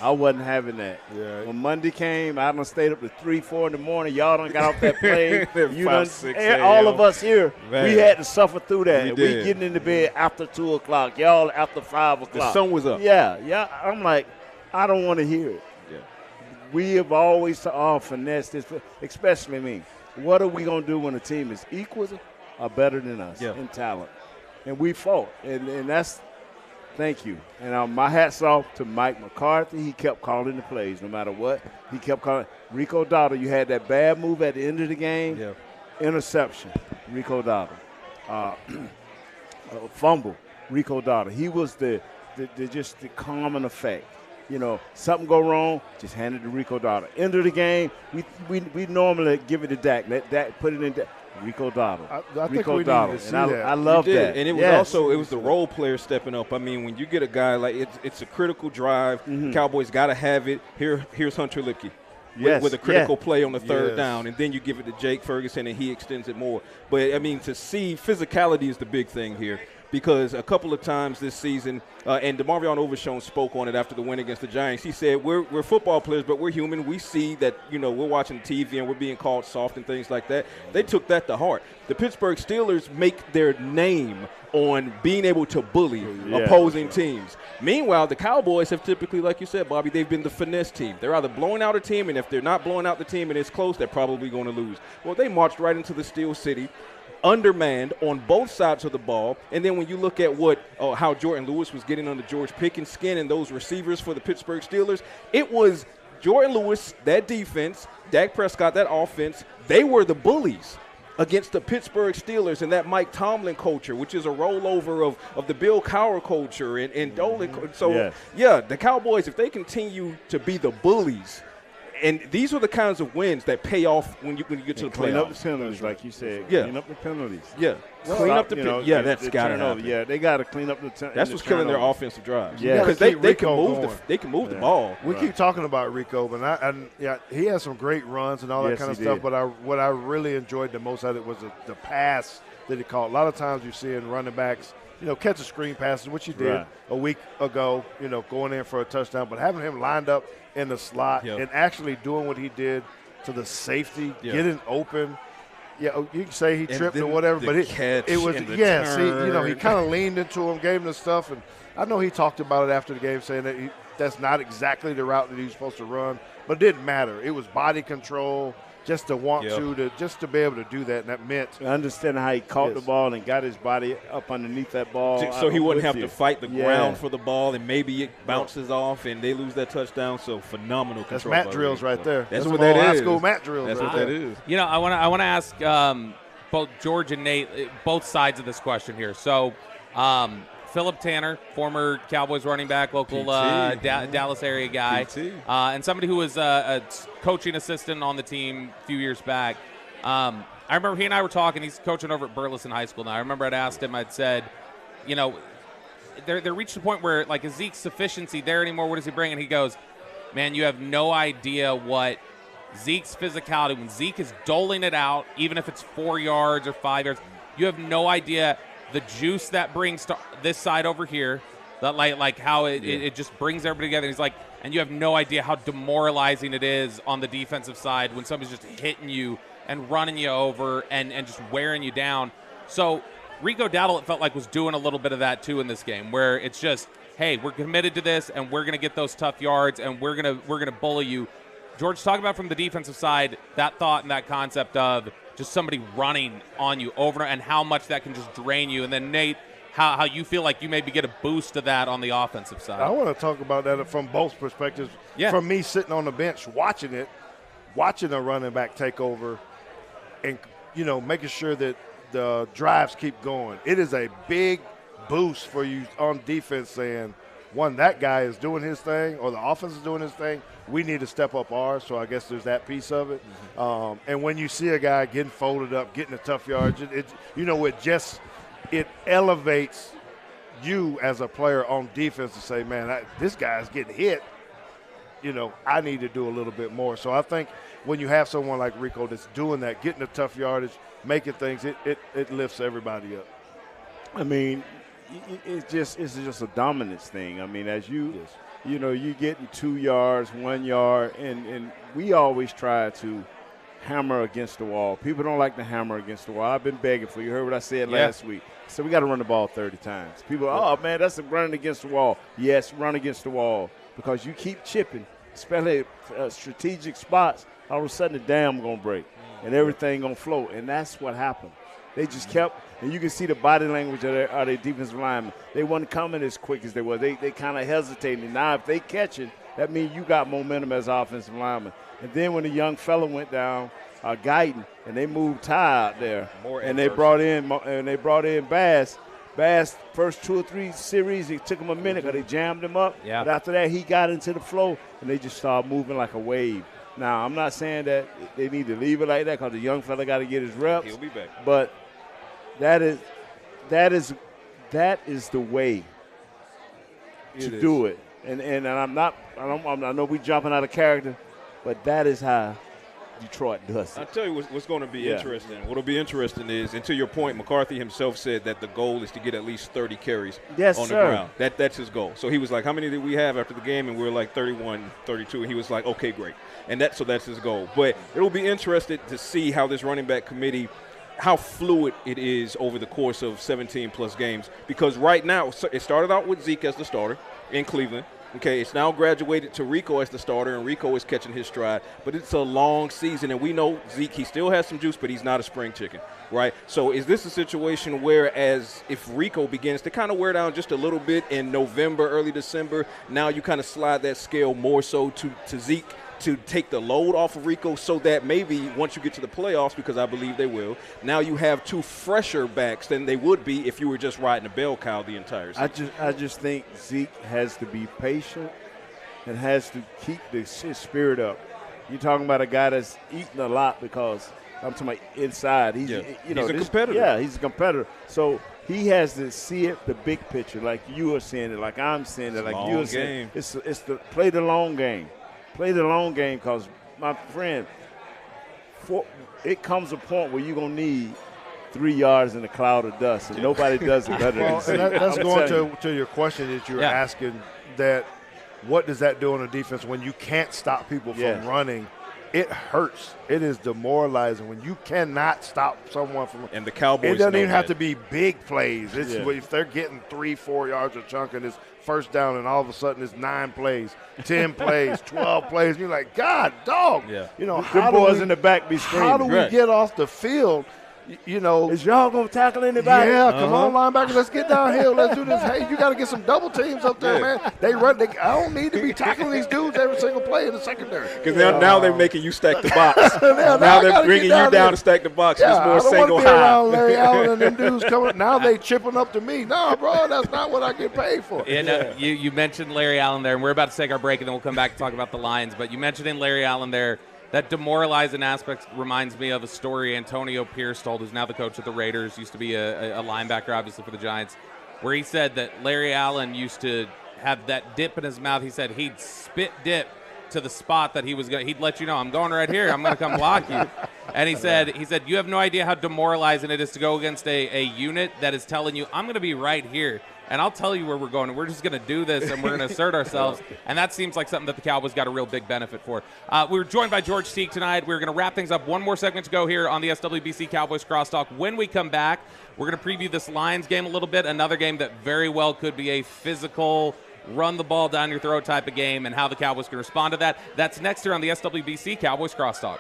I wasn't having that. Yeah. When Monday came, I done stayed up to 3, 4 in the morning. Y'all done got off that plane. All of us here, we had to suffer through that. We getting into bed after 2 o'clock. Y'all after 5 o'clock. The sun was up. Yeah. I'm like, I don't want to hear it. Yeah. We have always finessed this, especially me. What are we going to do when a team is equal or better than us in talent? And we fought, and that's thank you. And my hat's off to Mike McCarthy. He kept calling the plays no matter what. He kept calling. Rico Dowdle, you had that bad move at the end of the game. Yeah. Interception, Rico Dowdle. Fumble, Rico Dowdle. He was just the calming effect. You know, something go wrong, just hand it to Rico Dowdle. End of the game, we normally give it to Dak. Let Dak put it in Dak. Rico Dowdle. I think we needed to see that. I love that. And it was also the role player stepping up. I mean, when you get a guy like it's a critical drive, Cowboys got to have it. Here's Hunter Lipke. With a critical play on the third down, and then you give it to Jake Ferguson, and he extends it more. But, I mean, to see physicality is the big thing here. Because a couple of times this season, and DeMarvion Overshown spoke on it after the win against the Giants. He said, we're football players, but we're human. We see that, we're watching TV and we're being called soft and things like that. They took that to heart. The Pittsburgh Steelers make their name on being able to bully opposing teams. Meanwhile, the Cowboys have typically, like you said, Bobby, they've been the finesse team. They're either blowing out a team, and if they're not blowing out the team and it's close, they're probably going to lose. Well, they marched right into the Steel City. undermanned on both sides of the ball. And then when you look at how Jordan Lewis was getting under George Pickens' skin and those receivers for the Pittsburgh Steelers, it was Jordan Lewis, that defense, Dak Prescott, that offense, they were the bullies against the Pittsburgh Steelers and that Mike Tomlin culture, which is a rollover of the Bill Cowher culture and Dolan. So, the Cowboys, if they continue to be the bullies, and these are the kinds of wins that pay off when you get to the playoffs. Clean up the penalties, like you said. Yeah. Clean up the penalties. Yeah. Clean up the penalties. Yeah, that's got to happen. Yeah, they got to clean up the That's what's killing their offensive drives. Yeah. Because they can move the ball. We keep talking about Rico, but he has some great runs and all that kind of stuff. But what I really enjoyed the most out of it was the pass that he caught. A lot of times you see in running backs, catch a screen passes, which he did a week ago, going in for a touchdown. But having him lined up in the slot and actually doing what he did to the safety, getting open. Yeah, you can say he tripped or whatever, but it was he kind of leaned into him, gave him the stuff, and I know he talked about it after the game, saying that that's not exactly the route that he was supposed to run, but it didn't matter. It was body control, just to just to be able to do that, and that meant understanding how he caught the ball and got his body up underneath that ball, so he wouldn't have to fight the ground for the ball, and maybe it bounces off and they lose that touchdown. So phenomenal control. That's mat drills right there. That's what that is. High school mat drills. That's what that is. I want to ask both George and Nate both sides of this question here. So. Philip Tanner, former Cowboys running back, local Dallas area guy, and somebody who was a coaching assistant on the team a few years back. I remember he and I were talking. He's coaching over at Burleson High School now. I remember I'd asked him, I'd said, they're reached a point where, like, is Zeke's sufficiency there anymore? What does he bring? And he goes, man, you have no idea what Zeke's physicality, when Zeke is doling it out, even if it's 4 yards or 5 yards, you have no idea the juice that brings to this side over here, that like how it just brings everybody together. He's like, and you have no idea how demoralizing it is on the defensive side when somebody's just hitting you and running you over and just wearing you down. So Rico Dowdle, it felt like, was doing a little bit of that too in this game, where it's just, hey, we're committed to this and we're going to get those tough yards and we're gonna bully you. George, talk about from the defensive side that thought and that concept of just somebody running on you over and how much that can just drain you. And then, Nate, how you feel like you maybe get a boost of that on the offensive side. I want to talk about that from both perspectives. Yeah. From me sitting on the bench watching a running back take over and, making sure that the drives keep going. It is a big boost for you on defense saying, one, that guy is doing his thing or the offense is doing his thing. We need to step up ours, so I guess there's that piece of it. And when you see a guy getting folded up, getting a tough yardage, it elevates you as a player on defense to say, man, this guy's getting hit. I need to do a little bit more. So I think when you have someone like Rico that's doing that, getting a tough yardage, making things, it lifts everybody up. I mean, it's just a dominance thing. I mean, as you get 2 yards, 1 yard, and we always try to hammer against the wall. People don't like to hammer against the wall. I've been begging for you. Heard what I said last week. So we got to run the ball 30 times. People, oh, man, that's running against the wall. Yes, run against the wall because you keep chipping, especially strategic spots, all of a sudden the dam going to break and everything going to float, and that's what happened. They just kept – and you can see the body language of their defensive linemen. They wasn't coming as quick as they were. They kind of hesitated. Now, if they catch it, that means you got momentum as offensive lineman. And then when the young fella went down, Guyton, and they moved Ty out there, and they brought in Bass. Bass, first 2 or 3 series, it took him a minute because they jammed him up. Yeah. But after that, he got into the flow, and they just started moving like a wave. Now, I'm not saying that they need to leave it like that because the young fella got to get his reps. He'll be back. But that is the way to do it. And I know we're jumping out of character, but that is how Detroit does it. I'll tell you what's going to be interesting. What will be interesting is, and to your point, McCarthy himself said that the goal is to get at least 30 carries on the ground. That's his goal. So he was like, how many did we have after the game? And we were like 31, 32. And he was like, okay, great. And that's his goal. But it will be interesting to see how this running back committee, how fluid it is over the course of 17-plus games. Because right now, it started out with Zeke as the starter in Cleveland. Okay, it's now graduated to Rico as the starter, and Rico is catching his stride. But it's a long season, and we know Zeke, he still has some juice, but he's not a spring chicken, right? So is this a situation where, as if Rico begins to kind of wear down just a little bit in November, early December, now you kind of slide that scale more so to Zeke to take the load off of Rico, so that maybe once you get to the playoffs, because I believe they will, now you have two fresher backs than they would be if you were just riding a bell cow the entire season. I just think Zeke has to be patient and has to keep his spirit up. You're talking about a guy that's eating a lot, because I'm talking about inside. He's a competitor. Yeah, he's a competitor. So he has to see it, the big picture, like you are seeing it, like I'm seeing it, like you are seeing it. It's the play the long game. Play the long game, because, my friend, it comes a point where you're going to need 3 yards in a cloud of dust, and nobody does it better than Zeke. That's going to your question that you're asking, that what does that do on a defense when you can't stop people from running? It hurts. It is demoralizing when you cannot stop someone from – and the Cowboys, it doesn't even have to be big plays. It's if they're getting 3-4 yards of chunk and it's first down, and all of a sudden it's 9 plays, 10 plays, 12 plays. And you're like, God, dog. Yeah. You know, the boys in the back be screaming. How do we get off the field? You know, is y'all gonna tackle anybody? Yeah, come on, linebackers, let's get downhill. Let's do this. Hey, you got to get some double teams up there, man. They run. I don't need to be tackling these dudes every single play in the secondary. Because now they're making you stack the box. now they're bringing you down to stack the box. Yeah, it's more I don't single want to be high. around Larry Allen and them dudes coming. Now they chipping up to me. No, bro, that's not what I get paid for. And you mentioned Larry Allen there, and we're about to take our break, and then we'll come back and talk about the Lions. But you mentioned in Larry Allen there, that demoralizing aspect reminds me of a story Antonio Pierce told, who's now the coach of the Raiders, used to be a linebacker, obviously, for the Giants, where he said that Larry Allen used to have that dip in his mouth. He said he'd spit dip to the spot that he was going. He'd let you know, I'm going right here. I'm going to come block you. And he said, you have no idea how demoralizing it is to go against a unit that is telling you, I'm going to be right here, and I'll tell you where we're going, and we're just going to do this, and we're going to assert ourselves. And that seems like something that the Cowboys got a real big benefit for. We were joined by George Teague tonight. We're going to wrap things up. One more segment to go here on the SWBC Cowboys Crosstalk. When we come back, we're going to preview this Lions game a little bit, another game that very well could be a physical, run the ball down your throat type of game, and how the Cowboys can respond to that. That's next here on the SWBC Cowboys Crosstalk.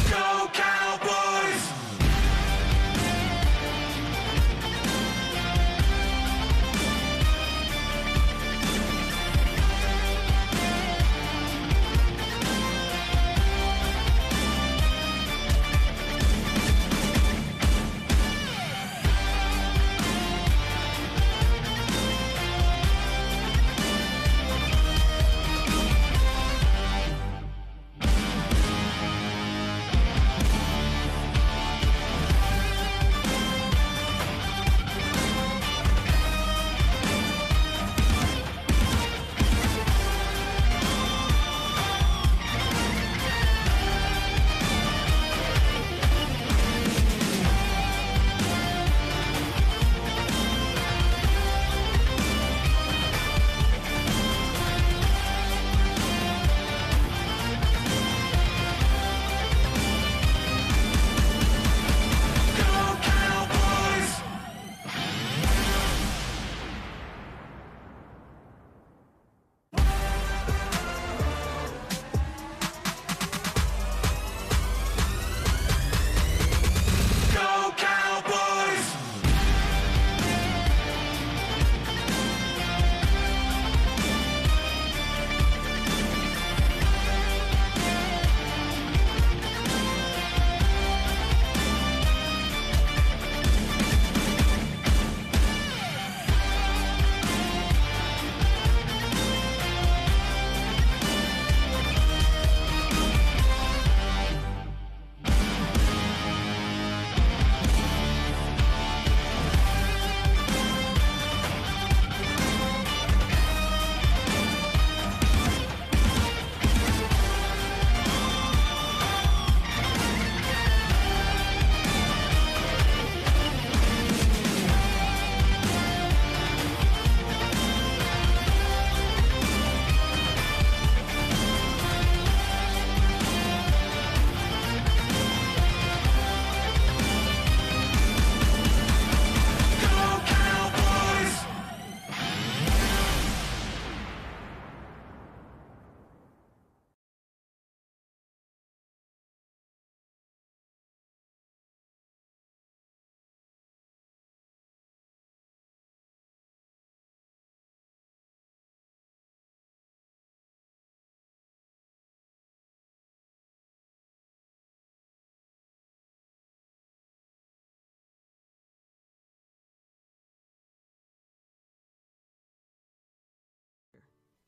Go Cowboys!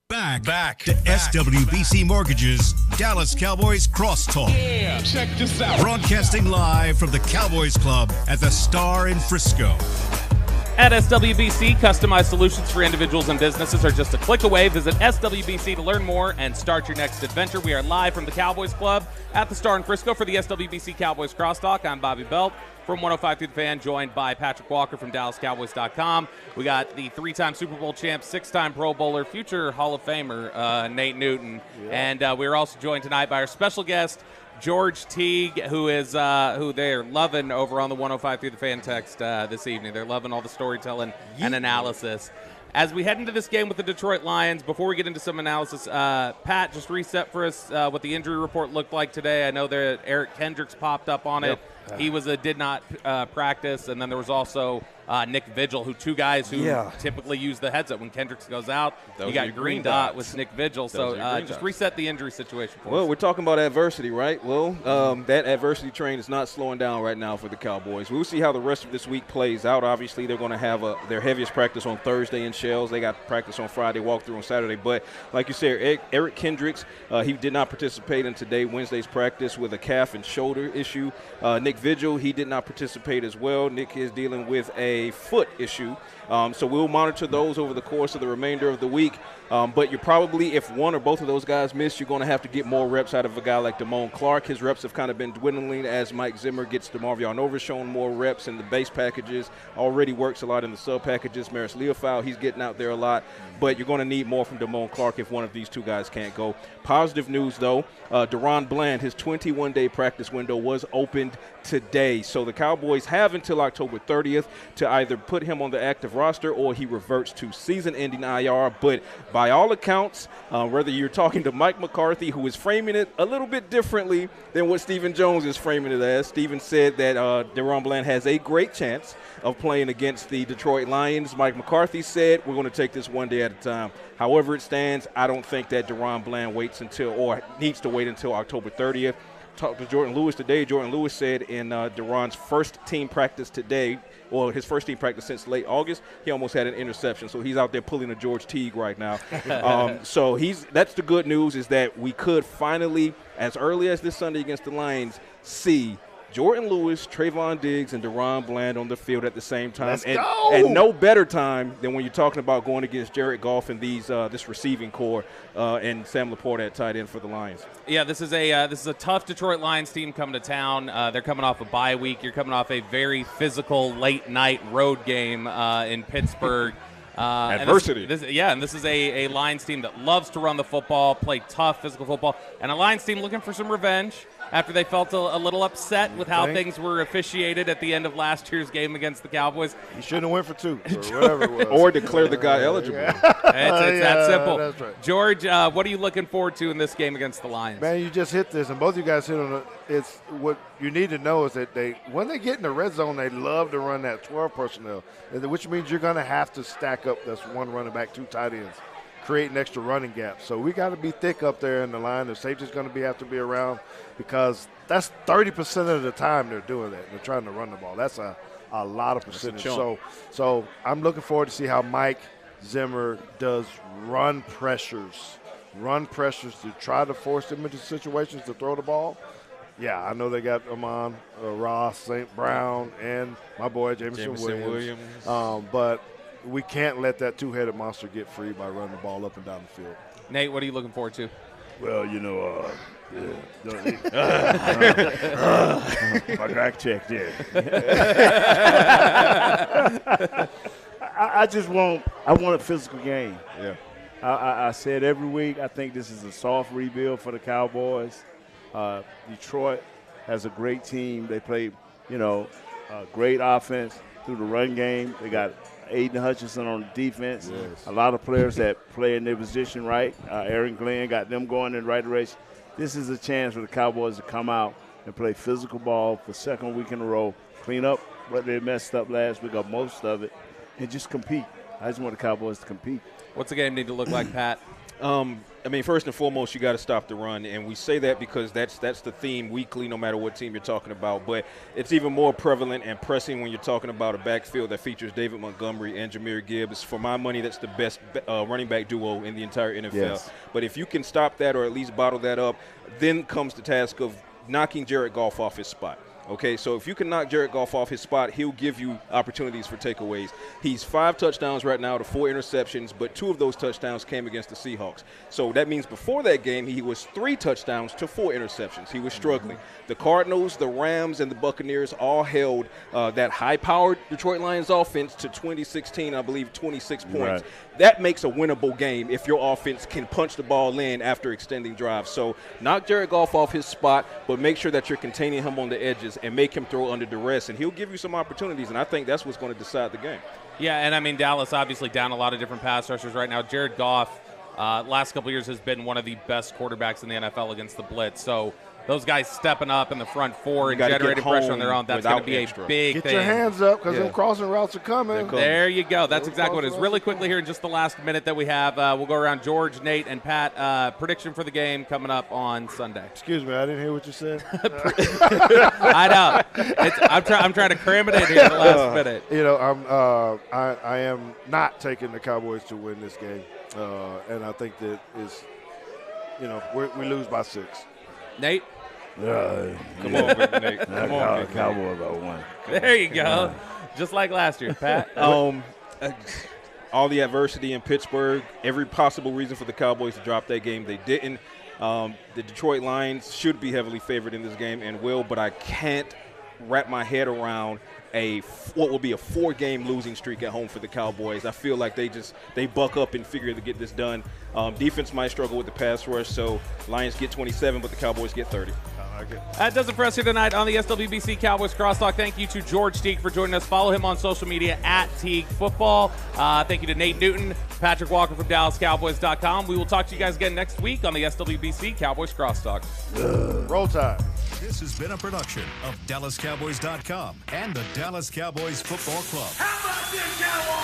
Back to SWBC Mortgage's Dallas Cowboys Crosstalk. Yeah, check this out. Broadcasting live from the Cowboys Club at the Star in Frisco. At SWBC, customized solutions for individuals and businesses are just a click away. Visit SWBC to learn more and start your next adventure. We are live from the Cowboys Club at the Star in Frisco for the SWBC Cowboys Crosstalk. I'm Bobby Belt from 105 through the Fan, joined by Patrick Walker from DallasCowboys.com. We got the three-time Super Bowl champ, six-time Pro Bowler, future Hall of Famer Nate Newton. Yeah. And we're also joined tonight by our special guest, George Teague, who they're loving over on the 105 through the Fan text this evening. They're loving all the storytelling and analysis. As we head into this game with the Detroit Lions, before we get into some analysis, Pat, just reset for us what the injury report looked like today. I know that Eric Kendricks popped up on it. He did not practice, and then there was also Nick Vigil, two guys who typically use the headset. When Kendricks goes out, you got green dot with Nick Vigil. So just reset the injury situation for us. Well, we're talking about adversity, right? Well, that adversity train is not slowing down right now for the Cowboys. We'll see how the rest of this week plays out. Obviously, they're going to have their heaviest practice on Thursday in Shells. They got practice on Friday, walkthrough on Saturday. But like you said, Eric Kendricks, he did not participate in Wednesday's practice with a calf and shoulder issue. Nick Vigil, he did not participate as well. Nick is dealing with a foot issue. So we'll monitor those over the course of the remainder of the week. But you're probably, if one or both of those guys miss, you're going to have to get more reps out of a guy like Damone Clark. His reps have kind of been dwindling as Mike Zimmer gets DeMarvion Overshown more reps in the base packages. Already works a lot in the sub packages. Maris Leofau, he's getting out there a lot. But you're going to need more from Damone Clark if one of these two guys can't go. Positive news, though, Deron Bland, his 21-day practice window was opened today. So the Cowboys have until October 30th to either put him on the active roster or he reverts to season-ending IR. But by all accounts, whether you're talking to Mike McCarthy, who is framing it a little bit differently than what Stephen Jones is framing it as, Stephen said that Deron Bland has a great chance of playing against the Detroit Lions. Mike McCarthy said, we're going to take this one day at a time. However it stands, I don't think that Deron Bland needs to wait until October 30th. Talked to Jordan Lewis today. Jordan Lewis said in Deron's first team practice today, or his first team practice since late August, he almost had an interception. So he's out there pulling a George Teague right now. So that's the good news, is that we could finally, as early as this Sunday against the Lions, see Jordan Lewis, Trayvon Diggs, and Deron Bland on the field at the same time. Let's go! And no better time than when you're talking about going against Jared Goff and this receiving core and Sam Laporta at tight end for the Lions. Yeah, this is a tough Detroit Lions team coming to town. They're coming off a bye week. You're coming off a very physical late-night road game in Pittsburgh. Adversity. And this is a Lions team that loves to run the football, play tough physical football, and a Lions team looking for some revenge after they felt a little upset with how things were officiated at the end of last year's game against the Cowboys. He shouldn't have went for two, or whatever it was. Or declare the guy eligible. It's that simple. That's right. George, what are you looking forward to in this game against the Lions? Man, you just hit this, and both of you guys hit on it. It's what you need to know is that when they get in the red zone, they love to run that 12 personnel, which means you're going to have to stack up this one running back, two tight ends, create an extra running gap. So we got to be thick up there in the line. The safety's going to have to be around, because that's 30% of the time they're doing that. They're trying to run the ball. That's a lot of percentage. So I'm looking forward to see how Mike Zimmer does run pressures to try to force them into situations to throw the ball. Yeah, I know they got Amon, Ross, St. Brown, and my boy Jameson Williams. But we can't let that two-headed monster get free by running the ball up and down the field. Nate, what are you looking forward to? Well, my crack checked in. I want a physical game. Yeah. I said every week, I think this is a soft rebuild for the Cowboys. Detroit has a great team. They play, great offense through the run game. They got Aiden Hutchinson on the defense. Yes. A lot of players that play in their position right. Aaron Glenn got them going in the right direction. This is a chance for the Cowboys to come out and play physical ball for second week in a row, clean up what they messed up last week, or most of it, and just compete. I just want the Cowboys to compete. What's the game need to look like, Pat? I mean, first and foremost, you got to stop the run, and we say that because that's the theme weekly, no matter what team you're talking about. But it's even more prevalent and pressing when you're talking about a backfield that features David Montgomery and Jahmyr Gibbs. For my money, that's the best running back duo in the entire NFL. Yes. But if you can stop that or at least bottle that up, then comes the task of knocking Jared Goff off his spot. Okay, so if you can knock Jared Goff off his spot, he'll give you opportunities for takeaways. He's 5 touchdowns right now to 4 interceptions, but 2 of those touchdowns came against the Seahawks. So that means before that game, he was 3 touchdowns to 4 interceptions. He was struggling. The Cardinals, the Rams, and the Buccaneers all held that high-powered Detroit Lions offense to 2016, I believe, 26 points. Right. That makes a winnable game if your offense can punch the ball in after extending drives. So knock Jared Goff off his spot, but make sure that you're containing him on the edges and make him throw under duress, and he'll give you some opportunities, and I think that's what's going to decide the game. Yeah, and I mean, Dallas obviously down a lot of different pass rushers right now. Jared Goff, last couple of years, has been one of the best quarterbacks in the NFL against the blitz. So those guys stepping up in the front 4 and generating pressure on their own, that's going to be a big thing. Get your hands up because them crossing routes are coming. There you go. That's exactly what it is. Really quickly here in just the last minute that we have, we'll go around George, Nate, and Pat. Prediction for the game coming up on Sunday. Excuse me, I didn't hear what you said. I know. I'm trying to cram it in here in the last minute. You know, I am not taking the Cowboys to win this game, and I think that is, you know, we lose by 6. Nate? Come on, Big Nate. Come on, Big Nate. Cowboys by 1. There you go. Just like last year, Pat. All the adversity in Pittsburgh, every possible reason for the Cowboys to drop that game, they didn't. The Detroit Lions should be heavily favored in this game and will, but I can't wrap my head around what will be a 4-game losing streak at home for the Cowboys. I feel like they buck up and figure to get this done. Defense might struggle with the pass rush, so Lions get 27, but the Cowboys get 30. That does it for us here tonight on the SWBC Cowboys Crosstalk. Thank you to George Teague for joining us. Follow him on social media at Teague Football. Thank you to Nate Newton, Patrick Walker from DallasCowboys.com. We will talk to you guys again next week on the SWBC Cowboys Crosstalk. Roll Tide. This has been a production of DallasCowboys.com and the Dallas Cowboys Football Club. How about this, Cowboys?